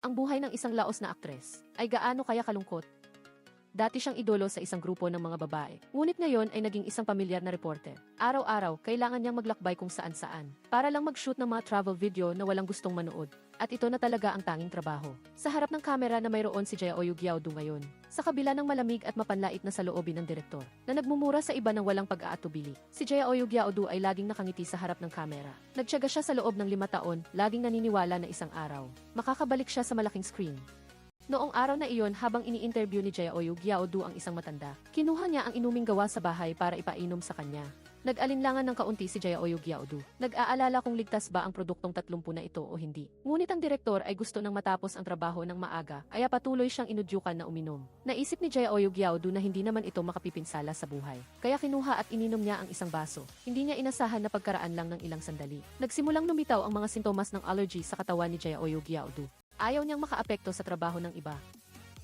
Ang buhay ng isang laos na aktres ay gaano kaya kalungkot? Dati siyang idolo sa isang grupo ng mga babae. Ngunit ngayon ay naging isang pamilyar na reporter. Araw-araw, kailangan niyang maglakbay kung saan-saan para lang mag-shoot ng mga travel video na walang gustong manood. At ito na talaga ang tanging trabaho. Sa harap ng kamera na mayroon si Jia Ouyugyaudu ngayon. Sa kabila ng malamig at mapanlait na saloobin ng direktor, na nagmumura sa iba ng walang pag-aatubili. Si Jia Ouyugyaudu ay laging nakangiti sa harap ng kamera. Nagtiyaga siya sa loob ng 5 taon, laging naniniwala na isang araw makakabalik siya sa malaking screen. Noong araw na iyon habang ini-interview ni Jia Ouyugyaudu ang isang matanda, kinuha niya ang inuming gawa sa bahay para ipainom sa kanya. Nag-alinlangan ng kaunti si Jia Ouyugyaudu. Nag-aalala kung ligtas ba ang produktong 30 na ito o hindi. Ngunit ang direktor ay gusto nang matapos ang trabaho ng maaga, kaya patuloy siyang inudyukan na uminom. Naisip ni Jia Ouyugyaudu na hindi naman ito makapipinsala sa buhay. Kaya kinuha at ininom niya ang isang baso. Hindi niya inasahan na pagkaraan lang ng ilang sandali. Nagsimulang lumitaw ang mga sintomas ng allergy sa katawan ni Jia Ouyugyaudu. Ayaw niyang makaapekto sa trabaho ng iba.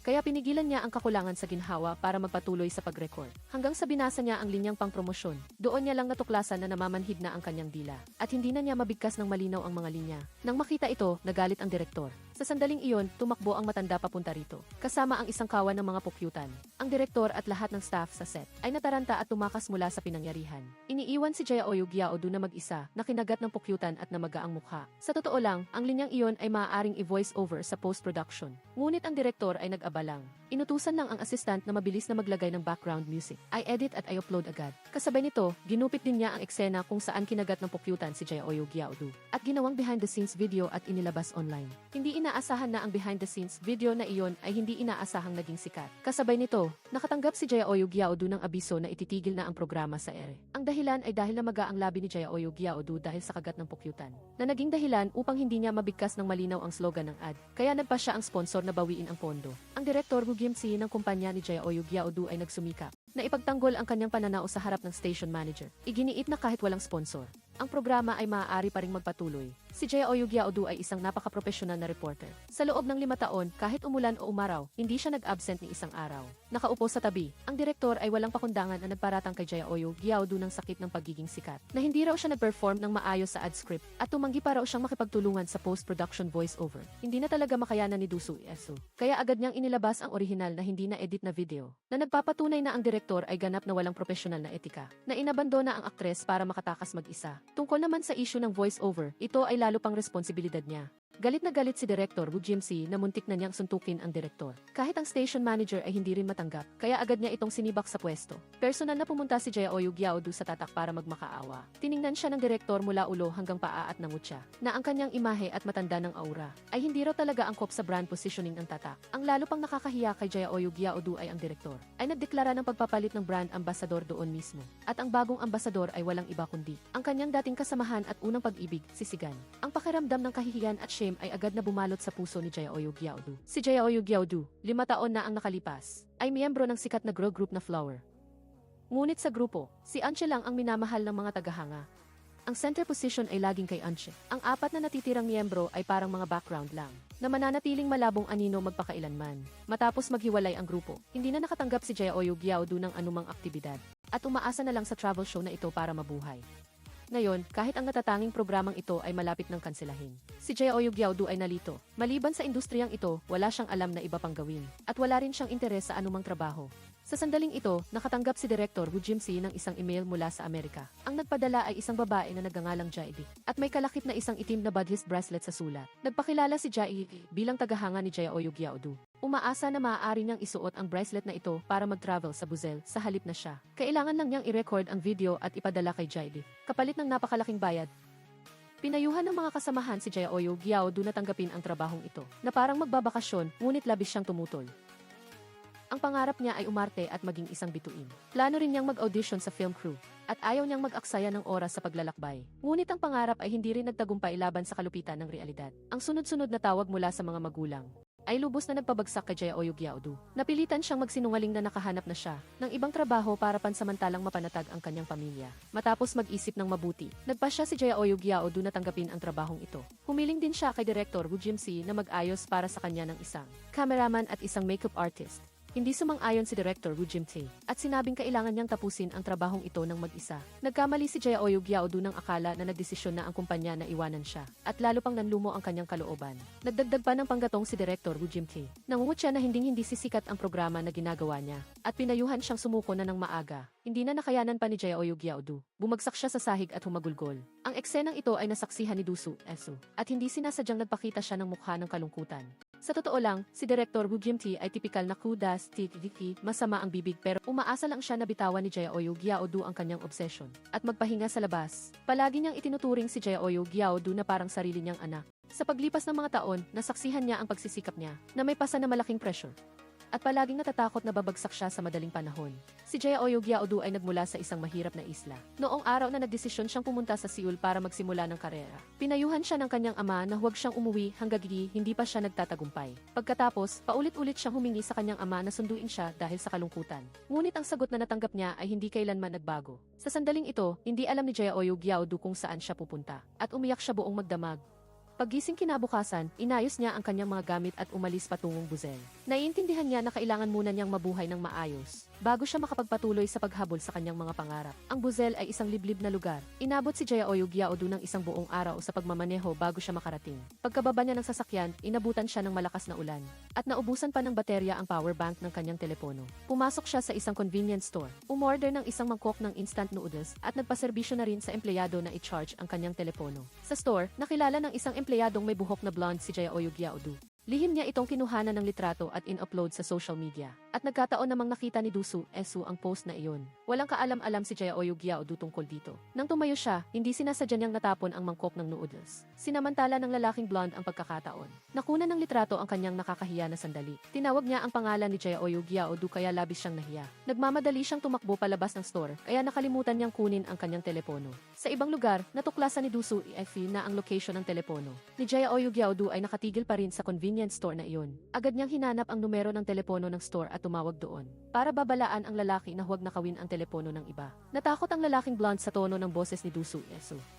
Kaya pinigilan niya ang kakulangan sa ginhawa para magpatuloy sa pag-record. Hanggang sa binasa niya ang linyang pangpromosyon, doon niya lang natuklasan na namamanhid na ang kanyang dila. At hindi na niya mabigkas ng malinaw ang mga linya. Nang makita ito, nagalit ang direktor. Sa sandaling iyon, tumakbo ang matanda papunta rito, kasama ang isang kawan ng mga pukyutan. Ang direktor at lahat ng staff sa set ay nataranta at tumakas mula sa pinangyarihan. Iniiwan si Jia Ouyugyaudu na mag-isa, na kinagat ng pukyutan at namaga ang mukha. Sa totoo lang, ang linyang iyon ay maaaring i-voice over sa post-production. Ngunit ang direktor ay nag-abalang. Inutusan lang ang assistant na mabilis na maglagay ng background music. I edit at I upload agad. Kasabay nito, ginupit din niya ang eksena kung saan kinagat ng pukyutan si Jia Ouyugyaudu. At ginawang behind-the-scenes video at inilabas online. Hindi inaasahan na ang behind-the-scenes video na iyon ay hindi inaasahang naging sikat. Kasabay nito, nakatanggap si Jia Ouyugyaudu ng abiso na ititigil na ang programa sa ere. Ang dahilan ay dahil namaga ang labi ni Jia Ouyugyaudu dahil sa kagat ng pukyutan. Na naging dahilan upang hindi niya mabigkas ng malinaw ang slogan ng ad. Kaya nagpa siya ang sponsor na bawiin ang pondo. Ang direktor Gimsi ng kumpanya ni Jia Ouyugyaudu ay nagsumikap na ipagtanggol ang kanyang pananao sa harap ng station manager. Iginiit na kahit walang sponsor, ang programa ay maaari pa ring magpatuloy. Si Jia Ouyugyaudu ay isang napaka-professional na reporter. Sa loob ng 5 taon, kahit umulan o umaraw, hindi siya nag-absent ni isang araw. Nakaupo sa tabi, ang direktor ay walang pakundangan na nagparatang kay Jia Ouyugyaudu ng sakit ng pagiging sikat. Na hindi raw siya nag-perform ng maayos sa ad script at tumanggi pa raw siyang makipagtulungan sa post-production voice-over. Hindi na talaga makayanan ni Dusu Iesu. Kaya agad niyang inilabas ang orihinal na hindi na-edit na video, na nagpapatunay na ang direktor ay ganap na walang profesional na etika, na inabandona ang aktres para makatakas mag-isa. Tungkol naman sa issue ng voice-over, ito ay lalo pang responsibilidad niya. Galit na galit si Director Wu Jimsi na muntik na niyang suntukin ang direktor. Kahit ang station manager ay hindi rin matanggap, kaya agad niya itong sinibak sa pwesto. Personal na pumunta si Jia Ouyugyaudu sa tatak para magmakaawa. Tiningnan siya ng direktor mula ulo hanggang paa at nangutya, na ang kanyang imahe at matanda ng aura ay hindi raw talaga angkop sa brand positioning ng tatak. Ang lalo pang nakakahiya kay Jia Ouyugyaudu ay ang direktor ay nagdeklara ng pagpapalit ng brand ambassador doon mismo. At ang bagong ambasador ay walang iba kundi ang kanyang dating kasamahan at unang pag-ibig, si Sigan. Ang pakiramdam ng kahihiyan at shame ay agad na bumalot sa puso ni Jia Ouyugyaudu. Si Jia Ouyugyaudu, 5 taon na ang nakalipas, ay miyembro ng sikat na girl group na Flower. Ngunit sa grupo, si Anche lang ang minamahal ng mga tagahanga. Ang center position ay laging kay Anche. Ang 4 na natitirang miyembro ay parang mga background lang, na mananatiling malabong anino magpakailanman. Matapos maghiwalay ang grupo, hindi na nakatanggap si Jia Ouyugyaudu ng anumang aktibidad, at umaasa na lang sa travel show na ito para mabuhay. Ngayon, kahit ang natatanging programang ito ay malapit ng kanselahin, si Jia Ouyugyaudu ay nalito. Maliban sa industriyang ito, wala siyang alam na iba pang gawin. At wala rin siyang interes sa anumang trabaho. Sa sandaling ito, nakatanggap si Director Wu Jimsi ng isang email mula sa Amerika. Ang nagpadala ay isang babae na nagngangalang Jaidi. At may kalakip na isang itim na budgist bracelet sa sulat. Nagpakilala si Jaidi bilang tagahanga ni Jia Ouyugyaudu. Umaasa na maaari niyang isuot ang bracelet na ito para mag-travel sa Buzel sa halip na siya. Kailangan lang niyang i-record ang video at ipadala kay Jaidi. Kapalit ng napakalaking bayad. Pinayuhan ng mga kasamahan si Jia Ouyugyaudu na tanggapin ang trabahong ito, na parang magbabakasyon, ngunit labis siyang tumutol. Ang pangarap niya ay umarte at maging isang bituin. Plano rin niyang mag-audition sa film crew, at ayaw niyang mag-aksaya ng oras sa paglalakbay. Ngunit ang pangarap ay hindi rin nagtagumpay laban sa kalupitan ng realidad. Ang sunod-sunod na tawag mula sa mga magulang ay lubos na nagpabagsak kay Jia Ouyugyaudu. Napilitan siyang magsinungaling na nakahanap na siya ng ibang trabaho para pansamantalang mapanatag ang kanyang pamilya. Matapos mag-isip ng mabuti, nagpasya si Jia Ouyugyaudu na tanggapin ang trabahong ito. Humiling din siya kay Director Wu Jimsi na mag-ayos para sa kanya ng isang cameraman at isang makeup artist. Hindi sumang-ayon si Director Woo Jim-tae at sinabing kailangan niyang tapusin ang trabahong ito ng mag-isa. Nagkamali si Jae-oyug Yaodu nang akala na nagdesisyon na ang kumpanya na iwanan siya at lalo pang nanlumo ang kanyang kalooban. Nagdagdag pa ng panggatong si Director Woo Jim-tae. Nangungut siya na hindi sisikat ang programa na ginagawa niya at pinayuhan siyang sumuko na ng maaga. Hindi na nakayanan pa ni Jae-oyug Yaodu. Bumagsak siya sa sahig at humagulgol. Ang eksenang ito ay nasaksihan ni Doo Soo at hindi sinasadyang nagpakita siya ng mukha ng kalungkutan. Sa totoo lang, si Director Woo Jim-tae ay tipikal na kudas, masama ang bibig pero umaasa lang siya na bitawan ni Jae-oyug Yaodu ang kanyang obsession at magpahinga sa labas. Palagi niyang itinuturing si Jae-oyug Yaodu na parang sarili niyang anak. Sa paglipas ng mga taon, nasaksihan niya ang pagsisikap niya na may pasa na malaking pressure at palaging natatakot na babagsak siya sa madaling panahon. Si Jae-oyug Yaodu ay nagmula sa isang mahirap na isla. Noong araw na nagdesisyon siyang pumunta sa Seoul para magsimula ng karera, pinayuhan siya ng kanyang ama na huwag siyang umuwi hanggang hindi pa siya nagtatagumpay. Pagkatapos, paulit-ulit siyang humingi sa kanyang ama na sunduin siya dahil sa kalungkutan. Ngunit ang sagot na natanggap niya ay hindi kailanman nagbago. Sa sandaling ito, hindi alam ni Jae-oyug Yaodu kung saan siya pupunta at umiyak siya buong magdamag. Paggising kinabukasan, inayos niya ang kanyang mga gamit at umalis patungong Buzel. Naiintindihan niya na kailangan muna niyang mabuhay ng maayos bago siya makapagpatuloy sa paghabol sa kanyang mga pangarap. Ang Buzel ay isang liblib na lugar. Inabot si Jae-oyug Yaodu ng isang buong araw sa pagmamaneho bago siya makarating. Pagkababa niya ng sasakyan, inabutan siya ng malakas na ulan at naubusan pa ng baterya ang power bank ng kanyang telepono. Pumasok siya sa isang convenience store, umorder ng isang mangkok ng instant noodles at nagpaserbisyo na rin sa empleyado na i-charge ang kanyang telepono. Sa store, nakilala ng isang empleyadong may buhok na blonde si Jae-oyug Yaodu. Lihim niya itong kinuhanan ng litrato at in-upload sa social media. At nagkataon namang nakita ni Doo Soo ang post na iyon. Walang kaalam-alam si Jae-oyug Yaodu tungkol dito. Nang tumayo siya, hindi sinasadya niyang natapon ang mangkok ng noodles. Sinamantala ng lalaking blonde ang pagkakataon. Nakuna ng litrato ang kanyang nakakahiya na sandali. Tinawag niya ang pangalan ni Jae-oyug Yaodu kaya labis siyang nahiya. Nagmamadali siyang tumakbo palabas ng store kaya nakalimutan niyang kunin ang kanyang telepono. Sa ibang lugar, natuklasan ni Doo Soo na ang location ng telepono ni Jae-oyug Yaodu ay nakatigil pa rin sa convenience store na iyon. Agad niyang hinanap ang numero ng telepono ng store at tumawag doon para babalaan ang lalaki na huwag nakawin ang telepono ng iba. Natakot ang lalaking blonde sa tono ng boses ni Doo Soo.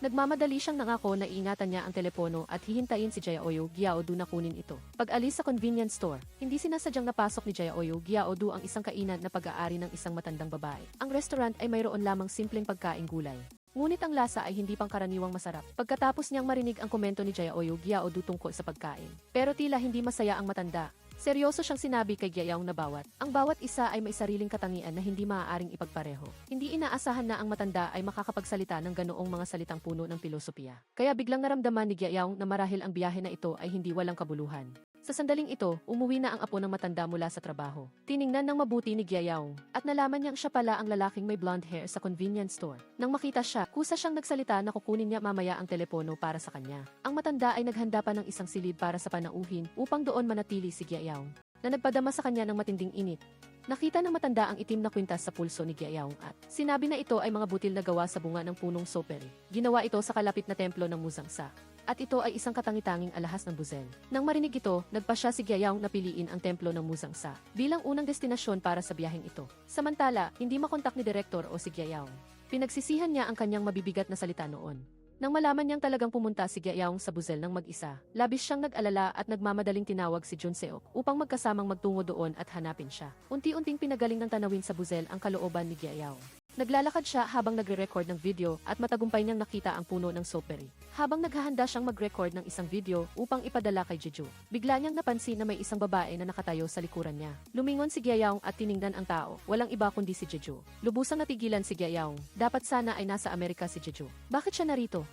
Nagmamadali siyang nangako na iingatan niya ang telepono at hihintayin si Jae-oyug Yaodu na kunin ito. Pag-alis sa convenience store, hindi sinasadyang napasok ni Jae-oyug Yaodu ang isang kainan na pag-aari ng isang matandang babae. Ang restaurant ay mayroon lamang simpleng pagkaing gulay. Ngunit ang lasa ay hindi pangkaraniwang masarap. Pagkatapos niyang marinig ang komento ni Jae-oyug Yaodu tungkol sa pagkain. Pero tila hindi masaya ang matanda. Seryoso siyang sinabi kay Jae-young na ang bawat isa ay may sariling katangian na hindi maaaring ipagpareho. Hindi inaasahan na ang matanda ay makakapagsalita ng ganoong mga salitang puno ng pilosopiya. Kaya biglang naramdaman ni Jae-young na marahil ang biyahe na ito ay hindi walang kabuluhan. Sa sandaling ito, umuwi na ang apo ng matanda mula sa trabaho. Tiningnan ng mabuti ni Jae-young at nalaman niyang siya pala ang lalaking may blonde hair sa convenience store. Nang makita siya, kusa siyang nagsalita na kukunin niya mamaya ang telepono para sa kanya. Ang matanda ay naghanda pa ng isang silid para sa panauhin upang doon manatili si Jae-young na nagpadama sa kanya ng matinding init. Nakita ng matanda ang itim na kwintas sa pulso ni Jae-young at sinabi na ito ay mga butil na gawa sa bunga ng punong soperi. Ginawa ito sa kalapit na templo ng Musangsa. At ito ay isang katangi-tanging alahas ng Buzel. Nang marinig ito, nagpasya si Jae-young na piliin ang templo ng Musangsa bilang unang destinasyon para sa biyaheng ito. Samantala, hindi makontak ni Direktor o si Jae-young. Pinagsisihan niya ang kanyang mabibigat na salita noon. Nang malaman niyang talagang pumunta si Jae-young sa Buzel ng mag-isa, labis siyang nag-alala at nagmamadaling tinawag si Jun Seok upang magkasamang magtungo doon at hanapin siya. Unti-unting pinagaling ng tanawin sa Buzel ang kalooban ni Jae-young. Naglalakad siya habang nagre-record ng video at matagumpay niyang nakita ang puno ng soperi. Habang naghahanda siyang mag-record ng isang video upang ipadala kay Jeju, bigla niyang napansin na may isang babae na nakatayo sa likuran niya. Lumingon si Jae-young at tiningnan ang tao, walang iba kundi si Jeju. Lubusang natigilan si Jae-young, dapat sana ay nasa Amerika si Jeju. Bakit siya narito?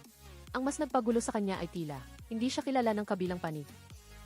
Ang mas nagpagulo sa kanya ay tila hindi siya kilala ng kabilang panig.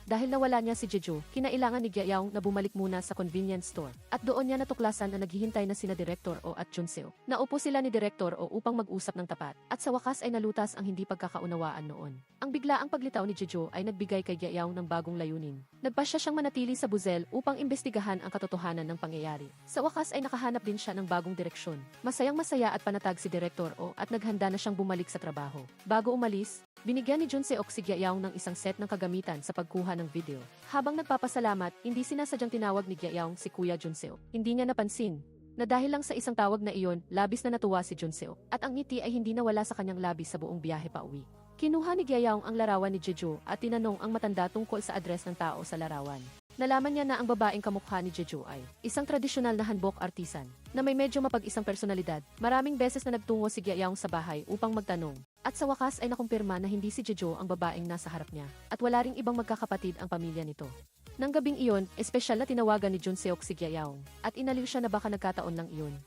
Dahil nawala niya si Jeju, kinailangan ni Jae-young na bumalik muna sa convenience store. At doon niya natuklasan na naghihintay na sina Direktor O at Jun Seok. Naupo sila ni Direktor O upang mag-usap ng tapat. At sa wakas ay nalutas ang hindi pagkakaunawaan noon. Ang biglaang paglitaw ni Jeju ay nagbigay kay Jae-young ng bagong layunin. Nagpasya siyang manatili sa Buzel upang imbestigahan ang katotohanan ng pangyayari. Sa wakas ay nakahanap din siya ng bagong direksyon. Masayang-masaya at panatag si Direktor O at naghanda na siyang bumalik sa trabaho. Bago umalis, binigyan ni Jun Seok si Jae-young ng isang set ng kagamitan sa pagkuha ng video. Habang nagpapasalamat, hindi sinasadyang tinawag ni Jae-young si Kuya Jun Seok. Hindi niya napansin na dahil lang sa isang tawag na iyon, labis na natuwa si Jun Seok. At ang ngiti ay hindi nawala sa kanyang labis sa buong biyahe pa uwi. Kinuha ni Jae-young ang larawan ni Jeju at tinanong ang matanda tungkol sa address ng tao sa larawan. Nalaman niya na ang babaeng kamukha ni Jeju ay isang tradisyonal na hanbok artisan na may medyo mapag-isang personalidad. Maraming beses na nagtungo si Gyayaong sa bahay upang magtanong. At sa wakas ay nakumpirma na hindi si Jeju ang babaeng nasa harap niya at wala ring ibang magkakapatid ang pamilya nito. Nang gabing iyon, espesyal na tinawagan ni Jun Seok si Gyayaong at inaliw siya na baka nagkataon lang iyon.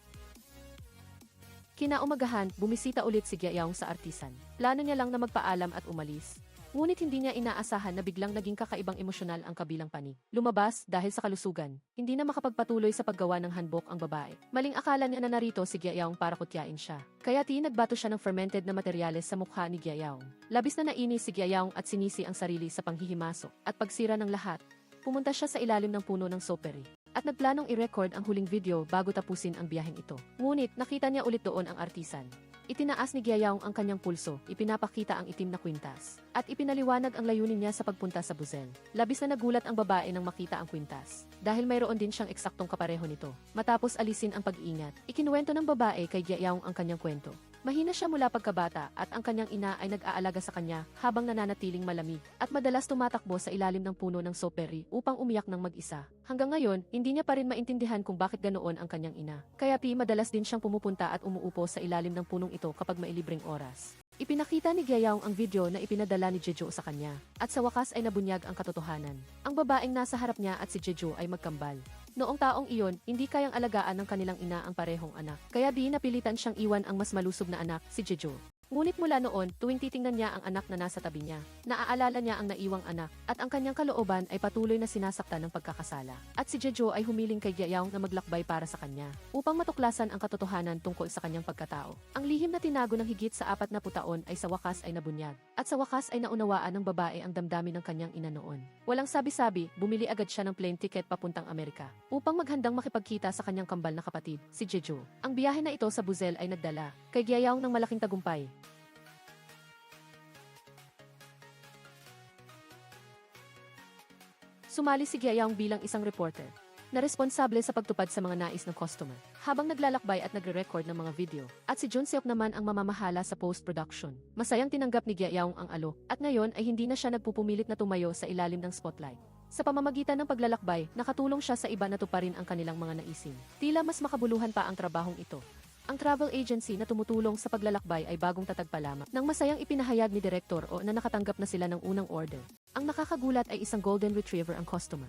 Kinaumagahan, bumisita ulit si Gyayaong sa artisan. Plano niya lang na magpaalam at umalis. Ngunit hindi niya inaasahan na biglang naging kakaibang emosyonal ang kabilang panig. Lumabas dahil sa kalusugan. Hindi na makapagpatuloy sa paggawa ng hanbok ang babae. Maling akala niya na narito si Gyayaong para kutyain siya. Kaya nagbato siya ng fermented na materyales sa mukha ni Gyayaong. Labis na nainis si Gyayaong at sinisi ang sarili sa panghihimasok at pagsira ng lahat. Pumunta siya sa ilalim ng puno ng soapberry at nagplanong i-record ang huling video bago tapusin ang biyaheng ito. Ngunit nakita niya ulit doon ang artisan. Itinaas ni Gyayaong ang kanyang pulso, ipinapakita ang itim na kwintas, at ipinaliwanag ang layunin niya sa pagpunta sa Buzel. Labis na nagulat ang babae nang makita ang kwintas, dahil mayroon din siyang eksaktong kapareho nito. Matapos alisin ang pag-iingat, ikinuwento ng babae kay Gyayaong ang kanyang kwento. Mahina siya mula pagkabata at ang kanyang ina ay nag-aalaga sa kanya habang nananatiling malamig at madalas tumatakbo sa ilalim ng puno ng soapberry upang umiyak ng mag-isa. Hanggang ngayon, hindi niya pa rin maintindihan kung bakit ganoon ang kanyang ina. Kaya madalas din siyang pumupunta at umuupo sa ilalim ng punong ito kapag may libreng oras. Ipinakita ni Gyayaong ang video na ipinadala ni Jeju sa kanya, at sa wakas ay nabunyag ang katotohanan. Ang babaeng nasa harap niya at si Jeju ay magkambal. Noong taong iyon, hindi kayang alagaan ng kanilang ina ang parehong anak, kaya napilitan siyang iwan ang mas malusog na anak, si Jeju. Ngunit mula noon, tuwing titingnan niya ang anak na nasa tabi niya, naaalala niya ang naiwang anak, at ang kanyang kalooban ay patuloy na sinasaktan ng pagkakasala. At si Jeju ay humiling kay Gyayaong na maglakbay para sa kanya, upang matuklasan ang katotohanan tungkol sa kanyang pagkatao. Ang lihim na tinago ng higit sa 40 taon ay sa wakas ay nabunyag, at sa wakas ay naunawaan ng babae ang damdamin ng kanyang ina noon. Walang sabi-sabi, bumili agad siya ng plane ticket papuntang Amerika, upang maghandang makipagkita sa kanyang kambal na kapatid, si Jeju. Ang biyahe na ito sa Buzel ay nagdala kay Gyayaong ng malaking tagumpay. Sumali si Gyayaong bilang isang reporter na responsable sa pagtupad sa mga nais ng customer habang naglalakbay at nagre-record ng mga video. At si Jun Seok naman ang mamamahala sa post-production. Masayang tinanggap ni Gyayaong ang alok at ngayon ay hindi na siya nagpupumilit na tumayo sa ilalim ng spotlight. Sa pamamagitan ng paglalakbay, nakatulong siya sa iba na tuparin ang kanilang mga naisin. Tila mas makabuluhan pa ang trabahong ito. Ang travel agency na tumutulong sa paglalakbay ay bagong tatag pa lamang nang masayang ipinahayag ni Direktor o na nakatanggap na sila ng unang order. Ang nakakagulat ay isang golden retriever ang customer.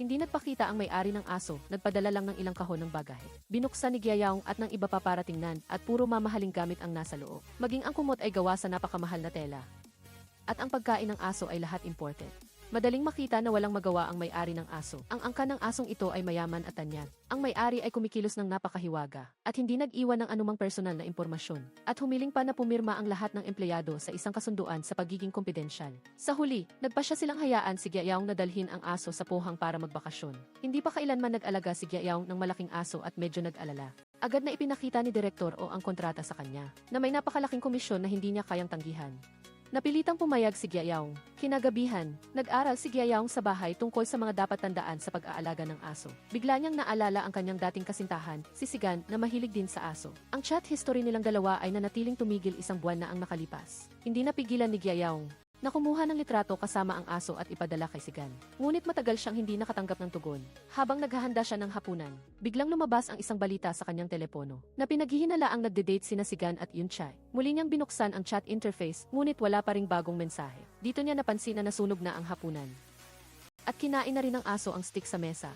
Hindi nagpakita ang may-ari ng aso, nagpadala lang ng ilang kahon ng bagahe. Binuksan ni Gyayaong at ng iba pa para tingnan at puro mamahaling gamit ang nasa loob. Maging ang kumot ay gawa sa napakamahal na tela. At ang pagkain ng aso ay lahat imported. Madaling makita na walang magawa ang may-ari ng aso. Ang angka ng asong ito ay mayaman at tanyag. Ang may-ari ay kumikilos ng napakahiwaga at hindi nag-iwan ng anumang personal na impormasyon. At humiling pa na pumirma ang lahat ng empleyado sa isang kasunduan sa pagiging kompidensyal. Sa huli, nagpasya silang hayaan si Gyayaong na dalhin ang aso sa Pohang para magbakasyon. Hindi pa kailanman nag-alaga si Gyayaong ng malaking aso at medyo nag-alala. Agad na ipinakita ni Direktor o ang kontrata sa kanya na may napakalaking komisyon na hindi niya kayang tanggihan. Napilitang pumayag si Gyayaong. Kinagabihan, nag-aral si Gyayaong sa bahay tungkol sa mga dapat tandaan sa pag-aalaga ng aso. Bigla niyang naalala ang kanyang dating kasintahan, si Sigan, na mahilig din sa aso. Ang chat history nilang dalawa ay nanatiling tumigil 1 buwan na ang nakalipas. Hindi napigilan ni Gyayaong na kumuha ng litrato kasama ang aso at ipadala kay Sigan. Ngunit matagal siyang hindi nakatanggap ng tugon. Habang naghahanda siya ng hapunan, biglang lumabas ang isang balita sa kanyang telepono na pinaghihinalaang nagde-date sina Sigan at Yunchay. Muli niyang binuksan ang chat interface, ngunit wala pa ring bagong mensahe. Dito niya napansin na nasunog na ang hapunan. At kinain na rin ng aso ang stick sa mesa.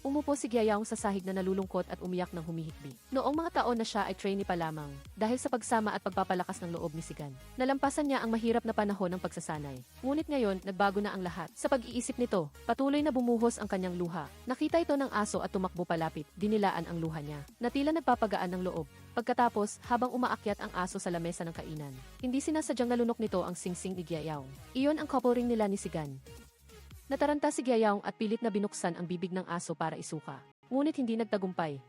Umupo si Gyayaong sa sahig na nalulungkot at umiyak ng humihikbi. Noong mga taon na siya ay trainee pa lamang, dahil sa pagsama at pagpapalakas ng loob ni Sigan. Nalampasan niya ang mahirap na panahon ng pagsasanay. Ngunit ngayon, nagbago na ang lahat. Sa pag-iisip nito, patuloy na bumuhos ang kanyang luha. Nakita ito ng aso at tumakbo palapit, dinilaan ang luha niya. Natila nagpapagaan ng loob. Pagkatapos, habang umaakyat ang aso sa lamesa ng kainan, hindi sinasadyang nalunok nito ang singsing ni Gyayaong. Iyon ang couple ring nila ni Sigan. Nataranta si Gyayaong at pilit na binuksan ang bibig ng aso para isuka. Ngunit hindi nagtagumpay.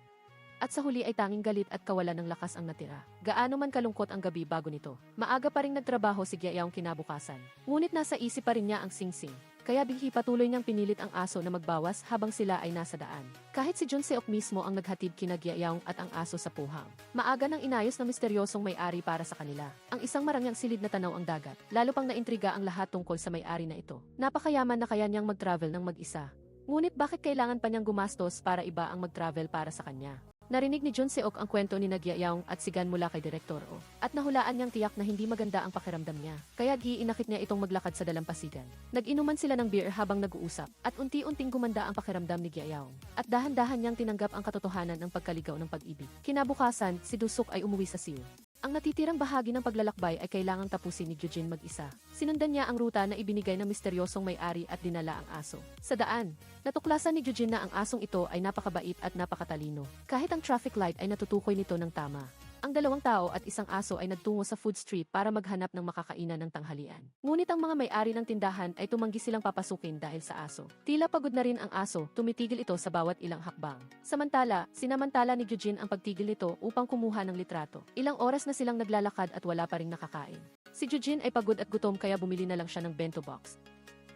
At sa huli ay tanging galit at kawalan ng lakas ang natira. Gaano man kalungkot ang gabi bago nito, maaga pa ring nagtrabaho si Gyayaong kinabukasan. Ngunit nasa isip pa rin niya ang singsing. Kaya bighi patuloy niyang pinilit ang aso na magbawas habang sila ay nasa daan. Kahit si Jun Seok mismo ang naghatid kina Gyayaong at ang aso sa Pohang. Maaga nang inayos na misteryosong may-ari para sa kanila. Ang isang marangyang silid na tanaw ang dagat. Lalo pang naintriga ang lahat tungkol sa may-ari na ito. Napakayaman na kaya niyang mag-travel ng mag-isa. Ngunit bakit kailangan pa niyang gumastos para iba ang mag-travel para sa kanya? Narinig ni Jun Seok ang kwento ni Nagyayaong at Sigan mula kay Direktor O. At nahulaan niyang tiyak na hindi maganda ang pakiramdam niya. Kaya giinakit niya itong maglakad sa dalampasigan. Nag-inuman sila ng beer habang nag-uusap at unti-unting gumanda ang pakiramdam ni Gyayaong. At dahan-dahan niyang tinanggap ang katotohanan ng pagkaligaw ng pag-ibig. Kinabukasan, si Dusuk ay umuwi sa Seoul. Ang natitirang bahagi ng paglalakbay ay kailangang tapusin ni Jujin mag-isa. Sinundan niya ang ruta na ibinigay ng misteryosong may-ari at dinala ang aso. Sa daan, natuklasan ni Jujin na ang asong ito ay napakabait at napakatalino. Kahit ang traffic light ay natutukoy nito ng tama. Ang dalawang tao at isang aso ay nagtungo sa food street para maghanap ng makakainan ng tanghalian. Ngunit ang mga may-ari ng tindahan ay tumanggi silang papasukin dahil sa aso. Tila pagod na rin ang aso, tumitigil ito sa bawat ilang hakbang. Sinamantala ni Jujin ang pagtigil nito upang kumuha ng litrato. Ilang oras na silang naglalakad at wala pa ring nakakain. Si Jujin ay pagod at gutom kaya bumili na lang siya ng bento box.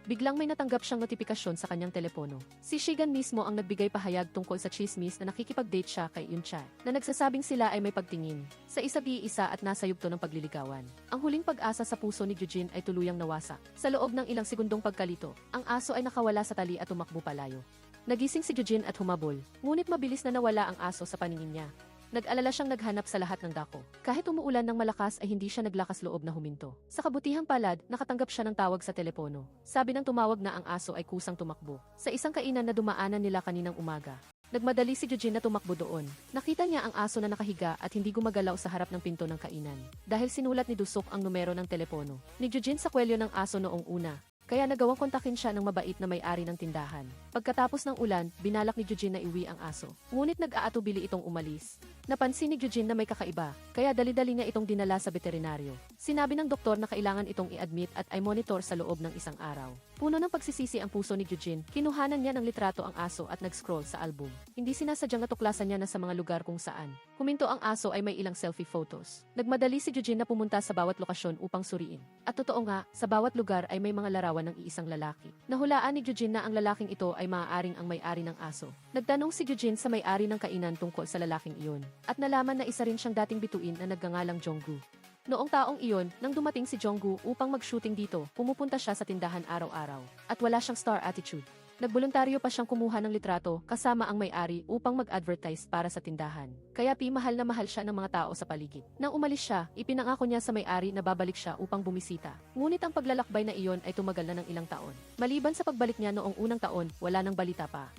Biglang may natanggap siyang notifikasyon sa kanyang telepono. Si Shigan mismo ang nagbigay pahayag tungkol sa chismis na nakikipag-date siya kay Yuncha, na nagsasabing sila ay may pagtingin sa isa't-iisa at nasa yugto ng pagliligawan. Ang huling pag-asa sa puso ni Jujin ay tuluyang nawasak. Sa loob ng ilang segundong pagkalito, ang aso ay nakawala sa tali at tumakbo palayo. Nagising si Jujin at humabol, ngunit mabilis na nawala ang aso sa paningin niya. Nag-alala siyang naghanap sa lahat ng dako. Kahit umuulan ng malakas ay hindi siya naglakas loob na huminto. Sa kabutihang palad, nakatanggap siya ng tawag sa telepono. Sabi ng tumawag na ang aso ay kusang tumakbo sa isang kainan na dumaanan nila kaninang umaga. Nagmadali si Jujin na tumakbo doon. Nakita niya ang aso na nakahiga at hindi gumagalaw sa harap ng pinto ng kainan. Dahil sinulat ni Dusuk ang numero ng telepono ni Jujin sa kwelyo ng aso noong una. Kaya nagawang kontakin siya ng mabait na may-ari ng tindahan. Pagkatapos ng ulan, binalak ni Jujin na iwi ang aso. Ngunit nag-aatubili itong umalis. Napansin ni Jujin na may kakaiba, kaya dali-dali niya itong dinala sa veterinaryo. Sinabi ng doktor na kailangan itong i-admit at ay monitor sa loob ng isang araw. Puno ng pagsisisi ang puso ni Jujin, kinuhanan niya ng litrato ang aso at nag-scroll sa album. Hindi sinasadyang natuklasan niya na sa mga lugar kung saan huminto ang aso ay may ilang selfie photos. Nagmadali si Jujin na pumunta sa bawat lokasyon upang suriin. At totoo nga, sa bawat lugar ay may mga larawan ng iisang lalaki. Nahulaan ni Jujin na ang lalaking ito ay maaaring ang may-ari ng aso. Nagtanong si Jujin sa may-ari ng kainan tungkol sa lalaking iyon. At nalaman na isa rin siyang dating bituin na nagngangalang Jonggu. Noong taong iyon, nang dumating si Jonggu upang mag-shooting dito, pumupunta siya sa tindahan araw-araw. At wala siyang star attitude. Nagboluntaryo pa siyang kumuha ng litrato kasama ang may-ari upang mag-advertise para sa tindahan. Kaya mahal na mahal siya ng mga tao sa paligid. Nang umalis siya, ipinangako niya sa may-ari na babalik siya upang bumisita. Ngunit ang paglalakbay na iyon ay tumagal na ng ilang taon. Maliban sa pagbalik niya noong unang taon, wala nang balita pa.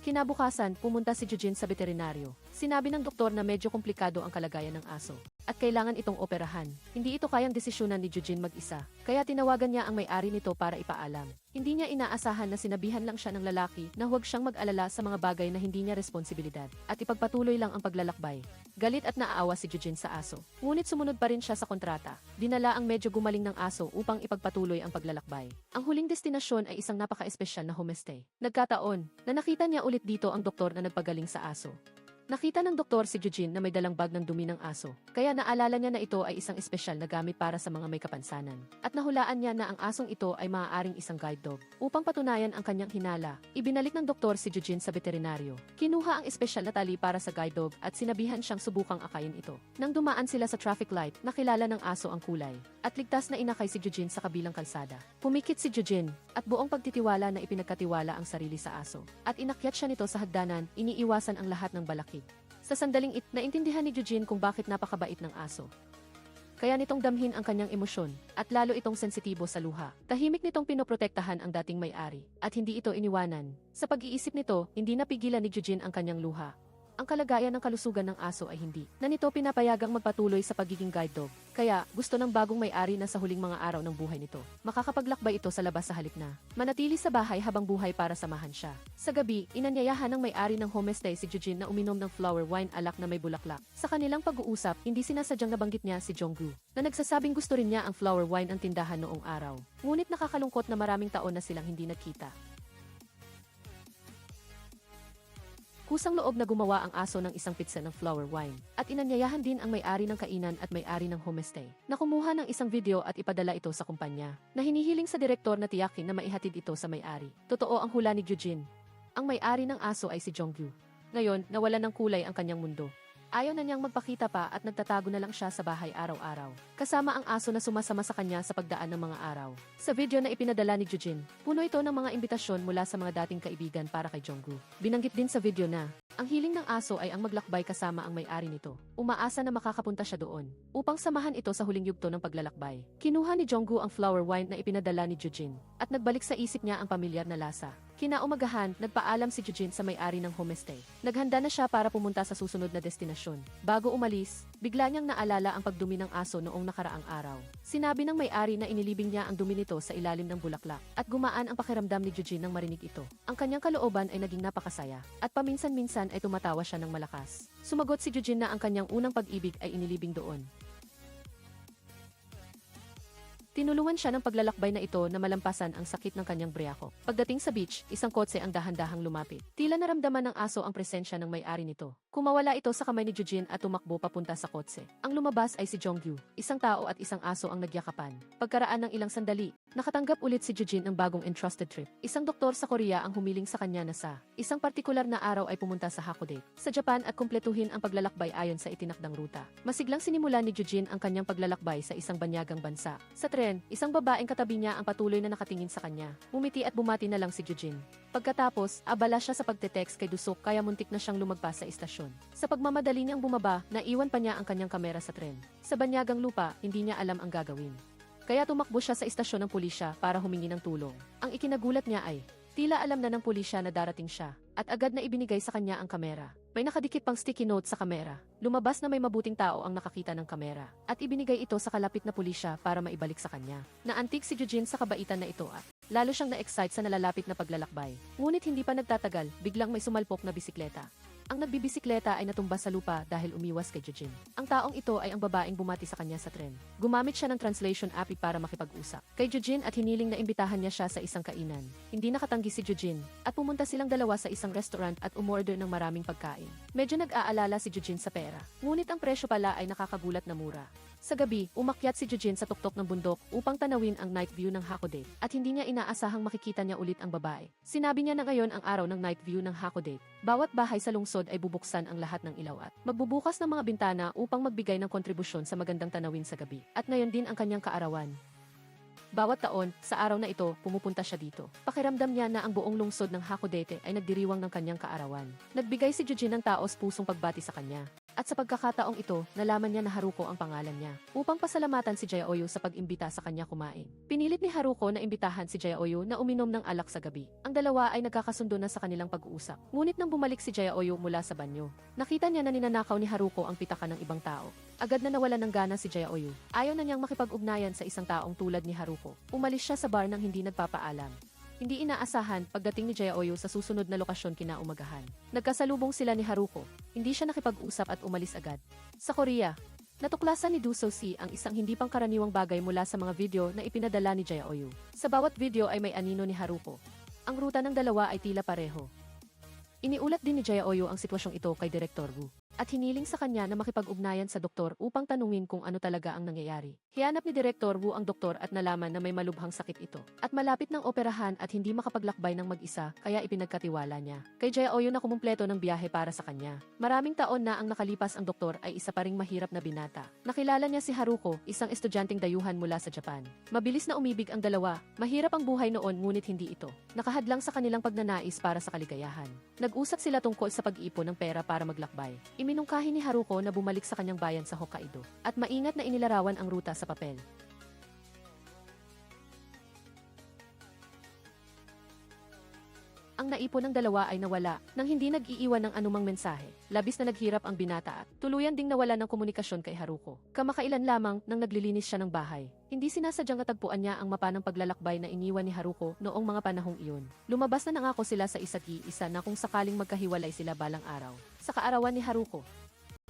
Kinabukasan, pumunta si Jujin sa veterinaryo. Sinabi ng doktor na medyo komplikado ang kalagayan ng aso at kailangan itong operahan. Hindi ito kayang desisyonan ni Jujin mag-isa, kaya tinawagan niya ang may-ari nito para ipaalam. Hindi niya inaasahan na sinabihan lang siya ng lalaki na huwag siyang mag-alala sa mga bagay na hindi niya responsibilidad at ipagpatuloy lang ang paglalakbay. Galit at naaawa si Jujin sa aso. Ngunit sumunod pa rin siya sa kontrata. Dinala ang medyo gumaling ng aso upang ipagpatuloy ang paglalakbay. Ang huling destinasyon ay isang napaka-espesyal na homestay. Nagkataon na nakita niya ulit dito ang doktor na nagpagaling sa aso. Nakita ng doktor si Jujin na may dalang bag ng dumi ng aso, kaya naalala niya na ito ay isang espesyal na gamit para sa mga may kapansanan. At nahulaan niya na ang asong ito ay maaaring isang guide dog. Upang patunayan ang kanyang hinala, ibinalik ng doktor si Jujin sa veterinaryo. Kinuha ang espesyal na tali para sa guide dog at sinabihan siyang subukang akayin ito. Nang dumaan sila sa traffic light, nakilala ng aso ang kulay. At ligtas na inakay si Jujin sa kabilang kalsada. Pumikit si Jujin, at buong pagtitiwala na ipinagkatiwala ang sarili sa aso. At inakyat siya nito sa hagdanan, iniiwasan ang lahat ng balakid. Sa sandaling naintindihan ni Jujin kung bakit napakabait ng aso. Kaya nitong damhin ang kanyang emosyon, at lalo itong sensitibo sa luha. Tahimik nitong pinoprotektahan ang dating may-ari, at hindi ito iniwanan. Sa pag-iisip nito, hindi napigilan ni Jujin ang kanyang luha. Ang kalagayan ng kalusugan ng aso ay hindi na nito pinapayagang magpatuloy sa pagiging guide dog. Kaya, gusto ng bagong may-ari na sa huling mga araw ng buhay nito, makakapaglakbay ito sa labas sa halipna. Manatili sa bahay habang buhay para samahan siya. Sa gabi, inanyayahan ng may-ari ng homestay si Jujin na uminom ng flower wine alak na may bulaklak. Sa kanilang pag-uusap, hindi sinasadyang nabanggit niya si Jonggu, na nagsasabing gusto rin niya ang flower wine ang tindahan noong araw. Ngunit nakakalungkot na maraming taon na silang hindi nagkita. Kusang loob na gumawa ang aso ng isang pitsa ng flower wine, at inanyayahan din ang may-ari ng kainan at may-ari ng homestay na kumuha ng isang video at ipadala ito sa kumpanya, na hinihiling sa direktor na tiyakin na maihatid ito sa may-ari. Totoo ang hula ni Jujin. Ang may-ari ng aso ay si Jonggu. Ngayon, nawalan ng kulay ang kanyang mundo. Ayaw na niyang magpakita pa at nagtatago na lang siya sa bahay araw-araw. Kasama ang aso na sumasama sa kanya sa pagdaan ng mga araw. Sa video na ipinadala ni Jujin, puno ito ng mga imbitasyon mula sa mga dating kaibigan para kay Jonggu. Binanggit din sa video na, ang hiling ng aso ay ang maglakbay kasama ang may-ari nito. Umaasa na makakapunta siya doon, upang samahan ito sa huling yugto ng paglalakbay. Kinuha ni Jonggu ang flower wine na ipinadala ni Jujin, at nagbalik sa isip niya ang pamilyar na lasa. Kinaumagahan, nagpaalam si Jujin sa may-ari ng homestay. Naghanda na siya para pumunta sa susunod na destinasyon. Bago umalis, bigla niyang naalala ang pagdumi ng aso noong nakaraang araw. Sinabi ng may-ari na inilibing niya ang dumi nito sa ilalim ng bulaklak, at gumaan ang pakiramdam ni Jujin nang marinig ito. Ang kanyang kalooban ay naging napakasaya, at paminsan-minsan ay tumatawa siya ng malakas. Sumagot si Jujin na ang kanyang unang pag-ibig ay inilibing doon. Tinulungan siya ng paglalakbay na ito na malampasan ang sakit ng kanyang briyako. Pagdating sa beach, isang kotse ang dahan-dahang lumapit. Tila naramdaman ng aso ang presensya ng may-ari nito. Kumawala ito sa kamay ni Jujin at tumakbo papunta sa kotse. Ang lumabas ay si Jonggu, isang tao at isang aso ang nagyakapan. Pagkaraan ng ilang sandali, nakatanggap ulit si Jujin ng bagong entrusted trip. Isang doktor sa Korea ang humiling sa kanya na sa isang partikular na araw ay pumunta sa Hakodate sa Japan at kumpletuhin ang paglalakbay ayon sa itinakdang ruta. Masiglang sinimulan ni Jujin ang kanyang paglalakbay sa isang banyagang bansa. Sa isang babaeng katabi niya ang patuloy na nakatingin sa kanya. Umiti at bumati na lang si Jujin. Pagkatapos, abala siya sa pagte-text kay Dusok kaya muntik na siyang lumagpas sa istasyon. Sa pagmamadali niyang bumaba, naiwan pa niya ang kanyang kamera sa tren. Sa banyagang lupa, hindi niya alam ang gagawin. Kaya tumakbo siya sa istasyon ng pulisya para humingi ng tulong. Ang ikinagulat niya ay, tila alam na ng pulisya na darating siya, at agad na ibinigay sa kanya ang kamera. May nakadikit pang sticky note sa kamera. Lumabas na may mabuting tao ang nakakita ng kamera, at ibinigay ito sa kalapit na pulisya para maibalik sa kanya. Naantig si Jujin sa kabaitan na ito at lalo siyang na-excite sa nalalapit na paglalakbay. Ngunit hindi pa nagtatagal, biglang may sumalpok na bisikleta. Ang nagbibisikleta ay natumba sa lupa dahil umiwas kay Jujin. Ang taong ito ay ang babaeng bumati sa kanya sa tren. Gumamit siya ng translation app para makipag-usap kay Jujin at hiniling na imbitahan niya siya sa isang kainan. Hindi nakatanggi si Jujin at pumunta silang dalawa sa isang restaurant at umorder ng maraming pagkain. Medyo nag-aalala si Jujin sa pera. Ngunit ang presyo pala ay nakakagulat na mura. Sa gabi, umakyat si Jujin sa tuktok ng bundok upang tanawin ang night view ng Hakodate at hindi niya inaasahang makikita niya ulit ang babae. Sinabi niya na ngayon ang araw ng night view ng Hakodate. Bawat bahay sa lungsod ay bubuksan ang lahat ng ilaw at magbubukas ng mga bintana upang magbigay ng kontribusyon sa magandang tanawin sa gabi. At ngayon din ang kanyang kaarawan. Bawat taon, sa araw na ito, pumupunta siya dito. Pakiramdam niya na ang buong lungsod ng Hakodate ay nagdiriwang ng kanyang kaarawan. Nagbigay si Jujin ng taos pusong pagbati sa kanya. At sa pagkakataong ito, nalaman niya na Haruko ang pangalan niya. Upang pasalamatan si Jaeoyu sa pag-imbita sa kanya kumain. Pinilit ni Haruko na imbitahan si Jaeoyu na uminom ng alak sa gabi. Ang dalawa ay nagkakasundo na sa kanilang pag-uusap. Ngunit nang bumalik si Jaeoyu mula sa banyo, nakita niya na ninanakaw ni Haruko ang pitaka ng ibang tao. Agad na nawalan ng gana si Jaeoyu. Ayaw na niyang makipag-ugnayan sa isang taong tulad ni Haruko. Umalis siya sa bar nang hindi nagpapaalam. Hindi inaasahan pagdating ni Jaeoyu sa susunod na lokasyon kinaumagahan. Nagkasalubong sila ni Haruko. Hindi siya nakipag-usap at umalis agad. Sa Korea, natuklasan ni Do So-si ang isang hindi pangkaraniwang bagay mula sa mga video na ipinadala ni Jaeoyu. Sa bawat video ay may anino ni Haruko. Ang ruta ng dalawa ay tila pareho. Iniulat din ni Jaeoyu ang sitwasyong ito kay Direktor Wu at hiniling sa kanya na makipag-ugnayan sa doktor upang tanungin kung ano talaga ang nangyayari. Hiyanap ni Direktor Wu ang doktor at nalaman na may malubhang sakit ito at malapit ng operahan at hindi makapaglakbay ng mag-isa kaya ipinagkatiwala niya kay Jaeoyu na kumumpleto ng biyahe para sa kanya. Maraming taon na ang nakalipas ang doktor ay isa pa ring mahirap na binata. Nakilala niya si Haruko, isang estudyanteng dayuhan mula sa Japan. Mabilis na umibig ang dalawa. Mahirap ang buhay noon ngunit hindi ito nakahadlang sa kanilang pagnanais para sa kaligayahan. Nag-usap sila tungkol sa pag-ipon ng pera para maglakbay. Iminungkahi ni Haruko na bumalik sa kanyang bayan sa Hokkaido at maingat na inilarawan ang ruta sa papel. Ang naipon ng dalawa ay nawala nang hindi nag-iiwan ng anumang mensahe. Labis na naghirap ang binata at tuluyan ding nawala ng komunikasyon kay Haruko. Kamakailan lamang nang naglilinis siya ng bahay. Hindi sinasadyang natagpuan niya ang mapa ng paglalakbay na iniwan ni Haruko noong mga panahong iyon. Lumabas na nangako sila sa isa't isa na kung sakaling magkahiwalay sila balang araw. Sa kaarawan ni Haruko,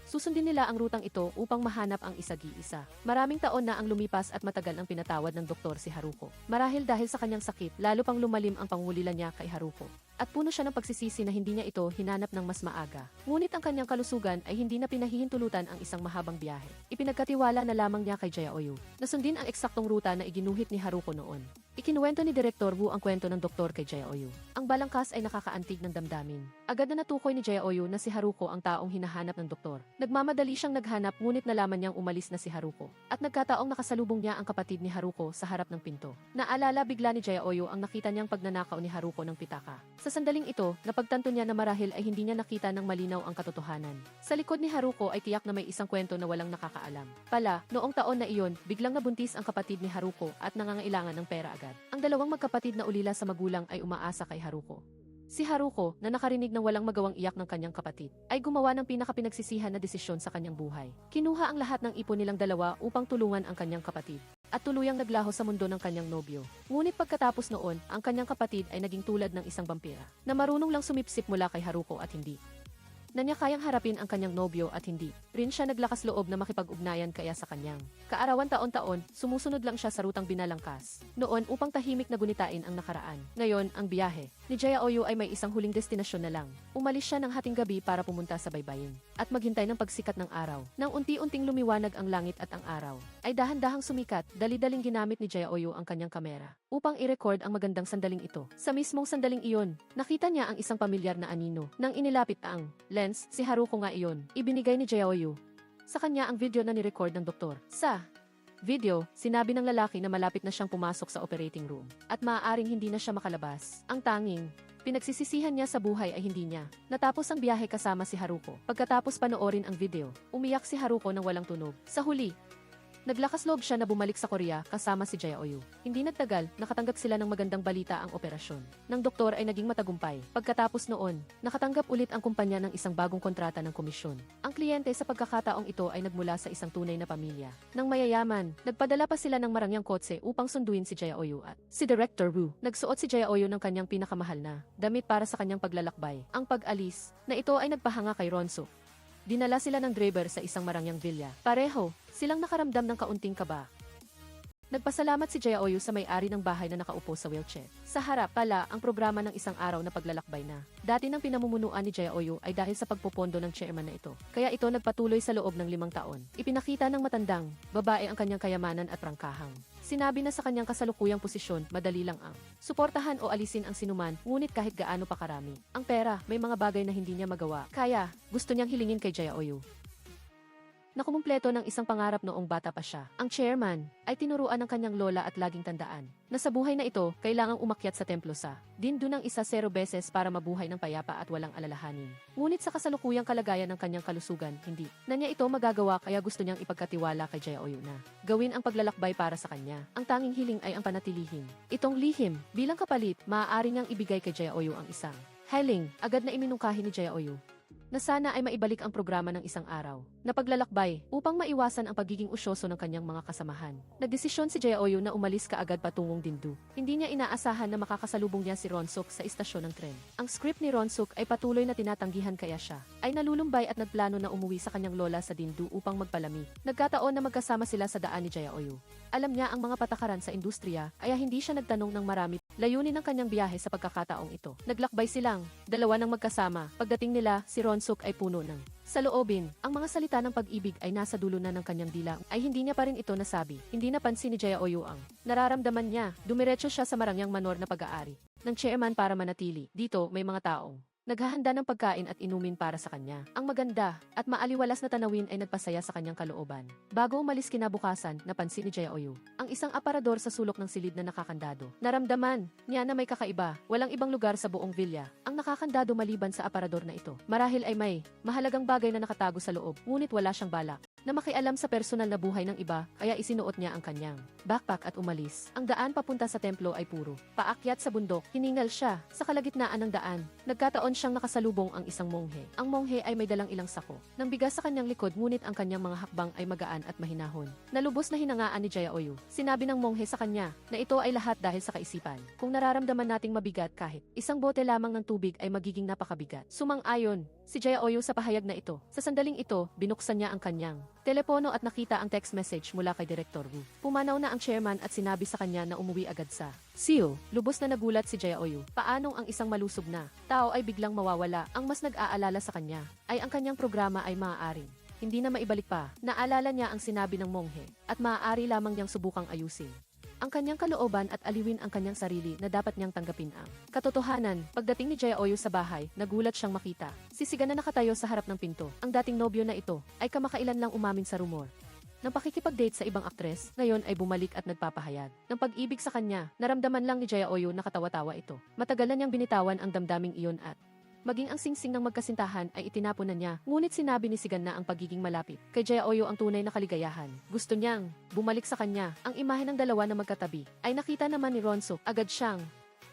susundin nila ang rutang ito upang mahanap ang isag-iisa. Maraming taon na ang lumipas at matagal ang pinatawad ng doktor si Haruko. Marahil dahil sa kanyang sakit, lalo pang lumalim ang pangulila niya kay Haruko. at puno siya ng pagsisisi na hindi niya ito hinanap ng mas maaga. Ngunit ang kanyang kalusugan ay hindi na pinahihintulutan ang isang mahabang biyahe. Ipinagkatiwala na lamang niya kay Jae-Oyu na sundin ang eksaktong ruta na iginuhit ni Haruko noon. Ikinuwento ni Direktor Wu ang kwento ng doktor kay Jae-Oyu. Ang balangkas ay nakakaantig ng damdamin. Agad na natukoy ni Jae-Oyu na si Haruko ang taong hinahanap ng doktor. Nagmamadali siyang naghanap ngunit nalaman niyang umalis na si Haruko. At nagkataong nakasalubong niya ang kapatid ni Haruko sa harap ng pinto. Naalala bigla ni Jae-Oyu ang nakita niyang pagnanakaw ni Haruko ng pitaka. Sa sandaling ito, napagtanto niya na marahil ay hindi niya nakita ng malinaw ang katotohanan. Sa likod ni Haruko ay tiyak na may isang kwento na walang nakakaalam. Pala, noong taon na iyon, biglang nabuntis ang kapatid ni Haruko at nangangailangan ng pera agad. Ang dalawang magkapatid na ulila sa magulang ay umaasa kay Haruko. Si Haruko, na nakarinig ng walang magawang iyak ng kanyang kapatid, ay gumawa ng pinakapinagsisihan na desisyon sa kanyang buhay. Kinuha ang lahat ng ipon nilang dalawa upang tulungan ang kanyang kapatid, at tuluyang naglaho sa mundo ng kanyang nobyo. Ngunit pagkatapos noon, ang kanyang kapatid ay naging tulad ng isang vampira, na marunong lang sumipsip mula kay Haruko at hindi na niya kayang harapin ang kanyang nobyo at hindi rin siya naglakas loob na makipag-ugnayan kaya sa kanyang kaarawan taon-taon, sumusunod lang siya sa rutang binalangkas noon upang tahimik na gunitain ang nakaraan. Ngayon, ang biyahe ni Jae-Oyu ay may isang huling destinasyon na lang. Umalis siya ng hating gabi para pumunta sa baybayin at maghintay ng pagsikat ng araw. Nang unti-unting lumiwanag ang langit at ang araw, ay dahan-dahang sumikat, dali-daling ginamit ni Jae-Oyu ang kanyang kamera upang i-record ang magandang sandaling ito. Sa mismong sandaling iyon, nakita niya ang isang pamilyar na anino. Nang inilapit ang lens, si Haruko nga iyon, ibinigay ni Jae-Oyu sa kanya ang video na ni-record ng doktor. Sa video, sinabi ng lalaki na malapit na siyang pumasok sa operating room at maaaring hindi na siya makalabas. Ang tanging pinagsisisihan niya sa buhay ay hindi niya natapos ang biyahe kasama si Haruko. Pagkatapos panoorin ang video, umiyak si Haruko nang walang tunog. Sa huli, naglakas loob siya na bumalik sa Korea kasama si Jae-Oyu. Hindi nagtagal, nakatanggap sila ng magandang balita ang operasyon ng doktor ay naging matagumpay. Pagkatapos noon, nakatanggap ulit ang kumpanya ng isang bagong kontrata ng komisyon. Ang kliyente sa pagkakataong ito ay nagmula sa isang tunay na pamilya. Nang mayayaman, nagpadala pa sila ng marangyang kotse upang sunduin si Jae-Oyu at si Director Wu. Nagsuot si Jae-Oyu ng kanyang pinakamahal na damit para sa kanyang paglalakbay. Ang pag-alis na ito ay nagpahanga kay Ronso. Dinala sila ng driver sa isang marangyang villa. Pareho, silang nakaramdam ng kaunting kaba. Nagpasalamat si Jae-Oyu sa may-ari ng bahay na nakaupo sa wheelchair. Sa harap pala ang programa ng isang araw na paglalakbay na dati ng pinamumunuan ni Jae-Oyu ay dahil sa pagpopondo ng chairman na ito. Kaya ito nagpatuloy sa loob ng 5 taon. Ipinakita ng matandang babae ang kanyang kayamanan at prangkahang. Sinabi na sa kanyang kasalukuyang posisyon, madali lang ang suportahan o alisin ang sinuman, ngunit kahit gaano pa karami. Ang pera, may mga bagay na hindi niya magawa. Kaya, gusto niyang hilingin kay Jae-Oyu na kumumpleto ng isang pangarap noong bata pa siya. Ang chairman ay tinuruan ng kanyang lola at laging tandaan na sa buhay na ito, kailangang umakyat sa templo sa dindo ng 0 beses para mabuhay ng payapa at walang alalahanin. Ngunit sa kasalukuyang kalagayan ng kanyang kalusugan, hindi na niya ito magagawa kaya gusto niyang ipagkatiwala kay Jae-Oyu na gawin ang paglalakbay para sa kanya. Ang tanging hiling ay ang panatilihin itong lihim. Bilang kapalit, maaari niyang ibigay kay Jae-Oyu ang isang hiling. Agad na iminungkahi ni Jae-Oyu na sana ay maibalik ang programa ng isang araw na paglalakbay upang maiwasan ang pagiging usyoso ng kanyang mga kasamahan. Nagdesisyon si Jae-Oyu na umalis kaagad patungong Dindu. Hindi niya inaasahan na makakasalubong niya si Ronsuk sa istasyon ng tren. Ang script ni Ronsuk ay patuloy na tinatanggihan kaya siya ay nalulumbay at nagplano na umuwi sa kanyang lola sa Dindu upang magpalami. Nagkataon na magkasama sila sa daan ni Jae-Oyu. Alam niya ang mga patakaran sa industriya kaya hindi siya nagtanong ng marami. Layunin ng kanyang biyahe sa pagkakataong ito. Naglakbay silang dalawa ng magkasama. Pagdating nila, si Ronsuk ay puno ng saloobin. Ang mga salita ng pag-ibig ay nasa dulo na ng kanyang dila. Ay hindi niya pa rin ito nasabi. Hindi napansin ni Jae-Oyu ang nararamdaman niya. Dumiretso siya sa marangyang manor na pag-aari ng chairman para manatili. Dito may mga taong naghahanda ng pagkain at inumin para sa kanya. Ang maganda at maaliwalas na tanawin ay nagpasaya sa kanyang kalooban. Bago umalis kinabukasan, napansin ni Jae-Oyu ang isang aparador sa sulok ng silid na nakakandado. Naramdaman niya na may kakaiba. Walang ibang lugar sa buong villa ang nakakandado maliban sa aparador na ito. Marahil ay may mahalagang bagay na nakatago sa loob, ngunit wala siyang balak na makialam sa personal na buhay ng iba, kaya isinuot niya ang kanyang backpack at umalis. Ang daan papunta sa templo ay puro paakyat sa bundok. Hiningal siya sa kalagitnaan ng daan. Nagkataon siyang nakasalubong ang isang monghe. Ang monghe ay may dalang ilang sako ng bigas sa kanyang likod, ngunit ang kanyang mga hakbang ay magaan at mahinahon. Nalubos na hinangaan ni Jae-Oyu. Sinabi ng monghe sa kanya na ito ay lahat dahil sa kaisipan. Kung nararamdaman nating mabigat, kahit isang bote lamang ng tubig ay magiging napakabigat. Sumang-ayon si Jae-Oyu sa pahayag na ito. Sa sandaling ito, binuksan niya ang kanyang telepono at nakita ang text message mula kay Director Wu. Pumanaw na ang chairman at sinabi sa kanya na umuwi agad sa Seoul. Lubos na nagulat si Jae-oyu. Paanong ang isang malusog na tao ay biglang mawawala? Ang mas nag-aalala sa kanya ay ang kanyang programa ay maaaring hindi na maibalik pa. Naalala niya ang sinabi ng monghe at maaari lamang niyang subukang ayusin ang kanyang kalooban at aliwin ang kanyang sarili na dapat niyang tanggapin ang katotohanan. Pagdating ni Jae-oyu sa bahay, nagulat siyang makita si Sigan na nakatayo sa harap ng pinto. Ang dating nobyo na ito ay kamakailan lang umamin sa rumor ng pakikipag-date sa ibang aktres, ngayon ay bumalik at nagpapahayag ng pag-ibig sa kanya. Naramdaman lang ni Jae-oyu na katawa-tawa ito. Matagal na niyang binitawan ang damdaming iyon at maging ang singsing ng magkasintahan ay itinapon na niya. Ngunit sinabi ni Sigan na ang pagiging malapit kay Jae-oyu ang tunay na kaligayahan. Gusto niyang bumalik sa kanya. Ang imahe ng dalawa na magkatabi ay nakita naman ni Ron-suk. Agad siyang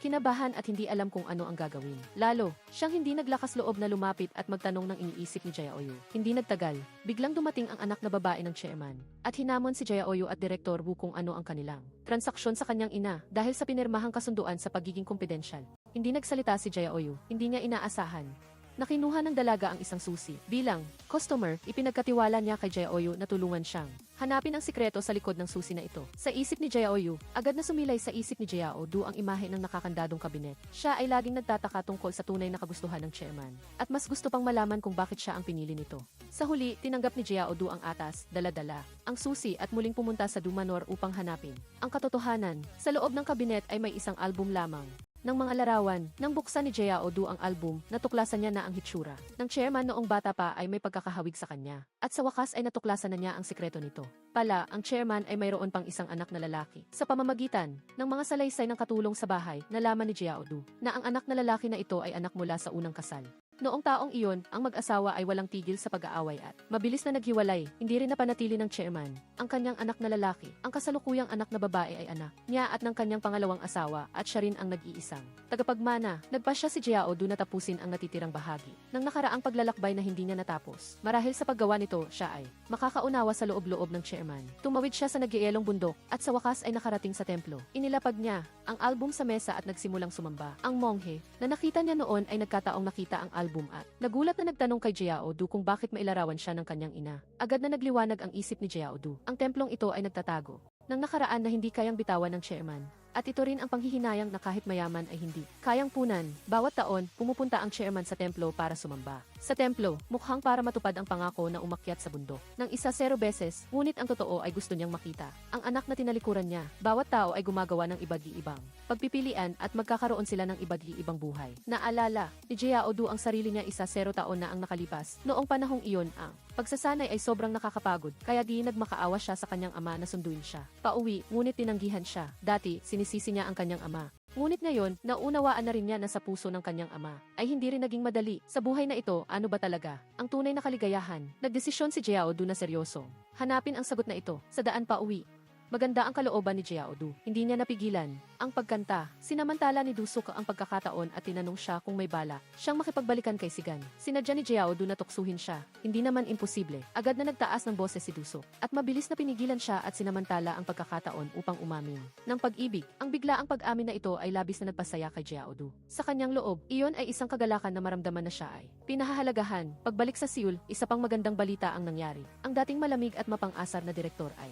kinabahan at hindi alam kung ano ang gagawin. Lalo, siyang hindi naglakas loob na lumapit at magtanong ng iniisip ni Jae-oyu. Hindi nagtagal, biglang dumating ang anak na babae ng chairman at hinamon si Jae-oyu at Direktor Wu kung ano ang kanilang transaksyon sa kanyang ina dahil sa pinirmahang kasunduan sa pagiging kumpidensyal. Hindi nagsalita si Jae-oyu, hindi niya inaasahan na kinuha ng dalaga ang isang susi. Bilang customer, ipinagkatiwala niya kay Jae-oyu na tulungan siyang hanapin ang sikreto sa likod ng susi na ito. Sa isip ni Jae-oyu, agad na sumilay sa isip ni Jae-odu ang imahe ng nakakandadong kabinet. Siya ay laging nagtataka tungkol sa tunay na kagustuhan ng chairman at mas gusto pang malaman kung bakit siya ang pinili nito. Sa huli, tinanggap ni Jae-odu ang atas, dala-dala, ang susi at muling pumunta sa Dumanor upang hanapin ang katotohanan. Sa loob ng kabinet ay may isang album lamang ng mga larawan. Nang buksan ni Jae-odu ang album, natuklasan niya na ang hitsura ng chairman noong bata pa ay may pagkakahawig sa kanya. At sa wakas ay natuklasan na niya ang sikreto nito. Pala, ang chairman ay mayroon pang isang anak na lalaki. Sa pamamagitan ng mga salaysay ng katulong sa bahay, nalaman ni Jae-odu na ang anak na lalaki na ito ay anak mula sa unang kasal. Noong taong iyon, ang mag-asawa ay walang tigil sa pag-aaway at mabilis na naghiwalay. Hindi rin napanatili ng chairman ang kanyang anak na lalaki. Ang kasalukuyang anak na babae ay anak niya at ng kanyang pangalawang asawa at siya rin ang nag-iisang tagapagmana. Nagpasya si Jae-odu na tapusin ang natitirang bahagi ng nakaraang paglalakbay na hindi niya natapos. Marahil sa paggawa nito, siya ay makakaunawa sa loob-loob ng chairman. Tumawid siya sa nagyayelong bundok at sa wakas ay nakarating sa templo. Inilapag niya ang album sa mesa at nagsimulang sumamba. Ang monghe na nakita niya noon ay nagkataong nakita ang album at nagulat na nagtanong kay Jae-odu kung bakit mailarawan siya ng kanyang ina. Agad na nagliwanag ang isip ni Jae-odu. Ang templong ito ay nagtatago ng nakaraan na hindi kayang bitawan ng chairman. At ito rin ang panghihinayang na kahit mayaman ay hindi kayang punan. Bawat taon, pumupunta ang chairman sa templo para sumamba. Sa templo, mukhang para matupad ang pangako na umakyat sa bundok ng 10 beses, ngunit ang totoo ay gusto niyang makita ang anak na tinalikuran niya. Bawat tao ay gumagawa ng iba't-ibang pagpipilian at magkakaroon sila ng iba't-ibang buhay. Naalala ni Jae-odu ang sarili niya 10 taon na ang nakalipas. Noong panahong iyon, ang pagsasanay ay sobrang nakakapagod, kaya nagmakaawa siya sa kanyang ama na sunduin siya pauwi, ngunit tinanggihan siya. Dati, sinisisi niya ang kanyang ama. Ngunit ngayon, naunawaan na rin niya na sa puso ng kanyang ama ay hindi rin naging madali. Sa buhay na ito, ano ba talaga ang tunay na kaligayahan? Nagdesisyon si Jae-odu na seryoso hanapin ang sagot na ito sa daan pa uwi. Maganda ang kalooban ni Jae-odu. Hindi niya napigilan ang pagkanta. Sinamantala ni Dusuk ang pagkakataon at tinanong siya kung may bala siyang makipagbalikan kay Sigan. Sinadya ni Jae-odu na tuksuhin siya. Hindi naman imposible. Agad na nagtaas ng boses si Dusuk at mabilis na pinigilan siya at sinamantala ang pagkakataon upang umamin ng pag-ibig. Ang biglaang pag-amin na ito ay labis na nagpasaya kay Jae-odu. Sa kanyang loob, iyon ay isang kagalakan na maramdaman na siya ay pinahahalagahan. Pagbalik sa Seoul, isa pang magandang balita ang nangyari. Ang dating malamig at mapang-asar na direktor ay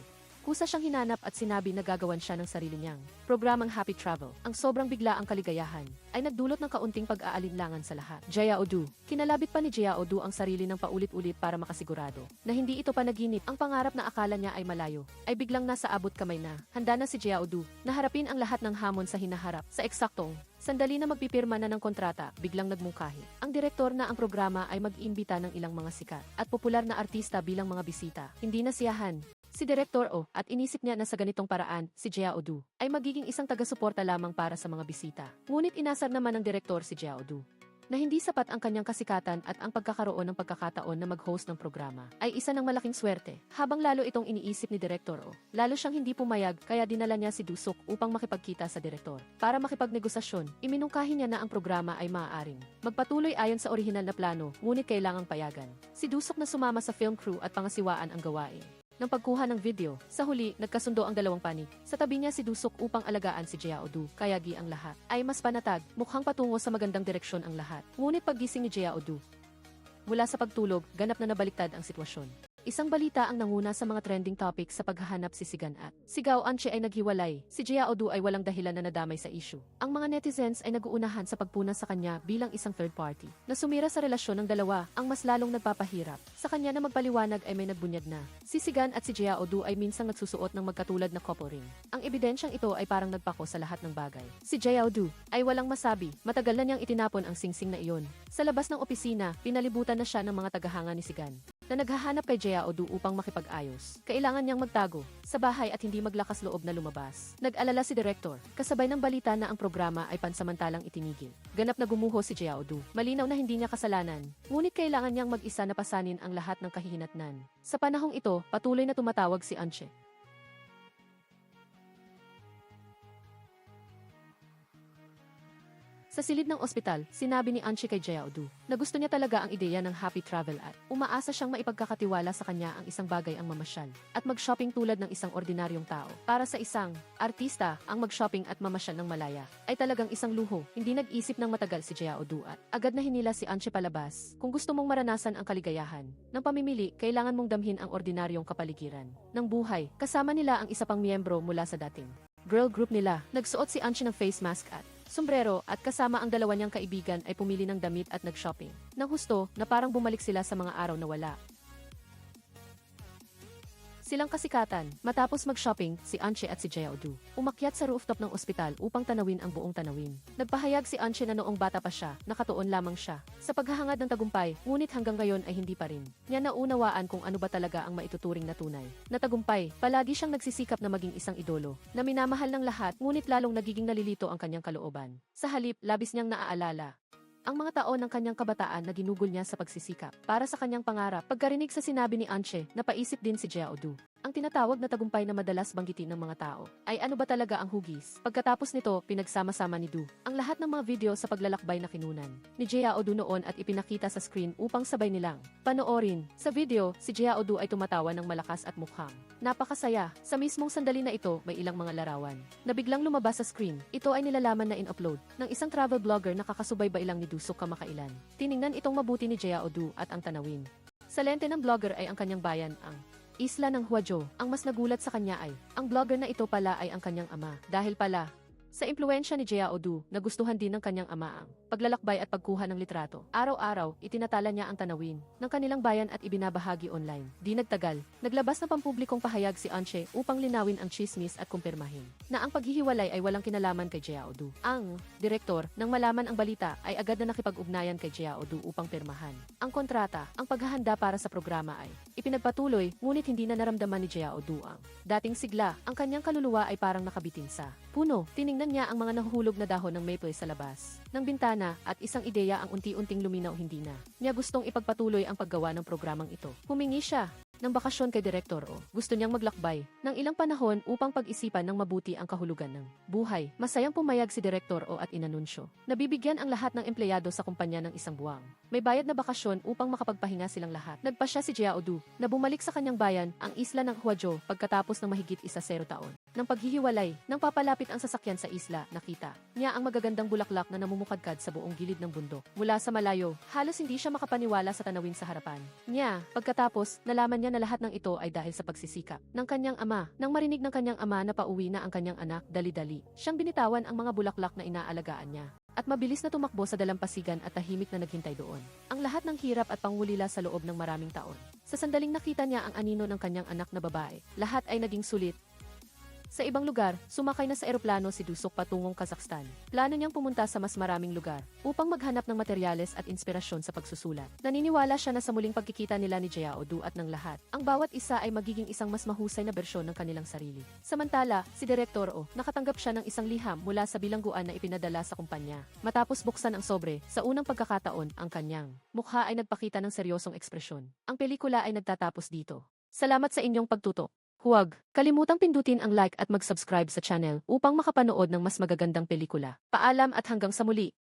kusa siyang hinanap at sinabi na gagawan siya ng sarili niyang programang Happy Travel. Ang sobrang biglaang kaligayahan ay nagdulot ng kaunting pag-aalinlangan sa lahat. Jae-odu. Kinalabit pa ni Jae-odu ang sarili ng paulit-ulit para makasigurado na hindi ito panaginip. Ang pangarap na akala niya ay malayo ay biglang nasa abot kamay na. Handa na si Jae-odu na harapin ang lahat ng hamon sa hinaharap. Sa eksaktong sandali na magpipirma na ng kontrata, biglang nagmungkahi ang direktor na ang programa ay mag-iimbita ng ilang mga sikat at popular na artista bilang mga bisita. Hindi nasiyahan si Direktor O at inisip niya na sa ganitong paraan, si Jae-odu ay magiging isang taga-suporta lamang para sa mga bisita. Ngunit inasar naman ng direktor si Jae-odu na hindi sapat ang kanyang kasikatan at ang pagkakaroon ng pagkakataon na mag-host ng programa ay isa ng malaking swerte. Habang lalo itong iniisip ni Direktor O, lalo siyang hindi pumayag kaya dinala niya si Dusuk upang makipagkita sa direktor. Para makipagnegosasyon, iminungkahi niya na ang programa ay maaaring magpatuloy ayon sa orihinal na plano, ngunit kailangang payagan si Dusuk na sumama sa film crew at pangasiwaan ang gawain ng pagkuha ng video. Sa huli, nagkasundo ang dalawang panig. Sa tabi niya si Dusuk upang alagaan si Jae-odu. Kaya ang lahat ay mas panatag, mukhang patungo sa magandang direksyon ang lahat. Ngunit paggising ni Jae-odu mula sa pagtulog, ganap na nabaliktad ang sitwasyon. Isang balita ang nanguna sa mga trending topic sa paghahanap si Sigan at Sigaw Anche ay naghiwalay. Si Jia Odu ay walang dahilan na nadamay sa issue. Ang mga netizens ay naguunahan sa pagpuna sa kanya bilang isang third party. Na sumira sa relasyon ng dalawa ang mas lalong nagpapahirap. Sa kanya na magpaliwanag ay may nagbunyag na. Si Sigan at si Jia Odu ay minsang nagsusuot ng magkatulad na couple ring. Ang ebidensyang ito ay parang nagpako sa lahat ng bagay. Si Jia Odu ay walang masabi. Matagal na niyang itinapon ang singsing na iyon. Sa labas ng opisina, pinalibutan na siya ng mga tagahanga ni Sigan na naghahanap kay Jia Odu upang makipag-ayos. Kailangan niyang magtago sa bahay at hindi maglakas loob na lumabas. Nag-alala si Direktor, kasabay ng balita na ang programa ay pansamantalang itinigil. Ganap na gumuho si Jia Odu. Malinaw na hindi niya kasalanan, ngunit kailangan niyang mag-isa na pasanin ang lahat ng kahihinatnan. Sa panahong ito, patuloy na tumatawag si Anche. Sa silid ng ospital, sinabi ni Anche kay Jia Odu na gusto niya talaga ang ideya ng happy travel at umaasa siyang maipagkakatiwala sa kanya ang isang bagay ang mamasyal at mag-shopping tulad ng isang ordinaryong tao. Para sa isang artista, ang mag-shopping at mamasyal ng malaya ay talagang isang luho. Hindi nag-isip ng matagal si Jia Odu at agad na hinila si Anche palabas. Kung gusto mong maranasan ang kaligayahan ng pamimili, kailangan mong damhin ang ordinaryong kapaligiran ng buhay. Kasama nila ang isa pang miyembro mula sa dating girl group nila. Nagsuot si Anche ng face mask at sombrero at kasama ang dalawa niyang kaibigan ay pumili ng damit at nag-shopping. Nang husto na parang bumalik sila sa mga araw na wala silang kasikatan. Matapos mag-shopping, si Anche at si Jia Odu umakyat sa rooftop ng ospital upang tanawin ang buong tanawin. Nagpahayag si Anche na noong bata pa siya, nakatuon lamang siya sa paghahangad ng tagumpay, ngunit hanggang ngayon ay hindi pa rin niya naunawaan kung ano ba talaga ang maituturing na tunay na tagumpay. Palagi siyang nagsisikap na maging isang idolo na minamahal ng lahat, ngunit lalong nagiging nalilito ang kanyang kalooban. Sa halip, labis niyang naaalala ang mga taon ng kanyang kabataan na ginugol niya sa pagsisikap para sa kanyang pangarap. Pagkarinig sa sinabi ni Anche, napaisip din si Jia Odu. Ang tinatawag na tagumpay na madalas banggitin ng mga tao ay ano ba talaga ang hugis? Pagkatapos nito, pinagsama-sama ni Du ang lahat ng mga video sa paglalakbay na kinunan ni Jia Odu noon at ipinakita sa screen upang sabay nilang panoorin. Sa video, si Jia Odu ay tumatawa ng malakas at mukhang napakasaya. Sa mismong sandali na ito, may ilang mga larawan na biglang lumabas sa screen. Ito ay nilalaman na in-upload ng isang travel blogger na kakasubaybay lang ni Du kamakailan. Tiningnan itong mabuti ni Jia Odu at ang tanawin sa lente ng blogger ay ang kanyang bayan, ang isla ng Huajo. Ang mas nagulat sa kanya ay ang blogger na ito pala ay ang kanyang ama. Dahil pala sa impluwensya ni Jia Odu, nagustuhan din ng kanyang ama ang paglalakbay at pagkuha ng litrato. Araw-araw, itinatala niya ang tanawin ng kanilang bayan at ibinabahagi online. Di nagtagal, naglabas ng pampublikong pahayag si Anche upang linawin ang chismis at kumpirmahin na ang paghihiwalay ay walang kinalaman kay Jia Odu. Ang direktor, nang malaman ang balita, ay agad na nakipag-ugnayan kay Jia Odu upang pirmahan ang kontrata. Ang paghahanda para sa programa ay ipinagpatuloy, ngunit hindi na naramdaman ni Jia Odu ang dating sigla. Ang kanyang kaluluwa ay parang nakabitin sa puno. Tiningnan niya ang mga nahuhulog na dahon ng maple sa labas ng bintana at isang ideya ang unti-unting luminaw. Hindi na niya gustong ipagpatuloy ang paggawa ng programang ito. Humingi siya ng bakasyon kay Direktor O. Gusto niyang maglakbay ng ilang panahon upang pag-isipan ng mabuti ang kahulugan ng buhay. Masayang pumayag si Direktor O at inanunsyo na bibigyan ang lahat ng empleyado sa kumpanya ng isang buwang may bayad na bakasyon upang makapagpahinga silang lahat. Nagpasya si Jia Odu na bumalik sa kanyang bayan, ang isla ng Huajo, pagkatapos ng mahigit 10 taon ng paghihiwalay. Nang papalapit ang sasakyan sa isla, nakita niya ang magagandang bulaklak na namumukadkad sa buong gilid ng bundok. Mula sa malayo, halos hindi siya makapaniwala sa tanawin sa harapan niya. Pagkatapos, nalaman niya na lahat ng ito ay dahil sa pagsisikap ng kanyang ama. Nang marinig ng kanyang ama na pauwi na ang kanyang anak, dali-dali siyang binitawan ang mga bulaklak na inaalagaan niya at mabilis na tumakbo sa dalampasigan at tahimik na naghintay doon ang lahat ng hirap at pangulila sa loob ng maraming taon. Sa sandaling nakita niya ang anino ng kanyang anak na babae, lahat ay naging sulit. Sa ibang lugar, sumakay na sa eroplano si Dusok patungong Kazakhstan. Plano niyang pumunta sa mas maraming lugar upang maghanap ng materyales at inspirasyon sa pagsusulat. Naniniwala siya na sa muling pagkikita nila ni Jia Odu at ng lahat, ang bawat isa ay magiging isang mas mahusay na bersyon ng kanilang sarili. Samantala, si Direktor O, nakatanggap siya ng isang liham mula sa bilangguan na ipinadala sa kumpanya. Matapos buksan ang sobre, sa unang pagkakataon, ang kanyang mukha ay nagpakita ng seryosong ekspresyon. Ang pelikula ay nagtatapos dito. Salamat sa inyong pagtutok. Huwag kalimutang pindutin ang like at mag-subscribe sa channel upang makapanood ng mas magagandang pelikula. Paalam at hanggang sa muli!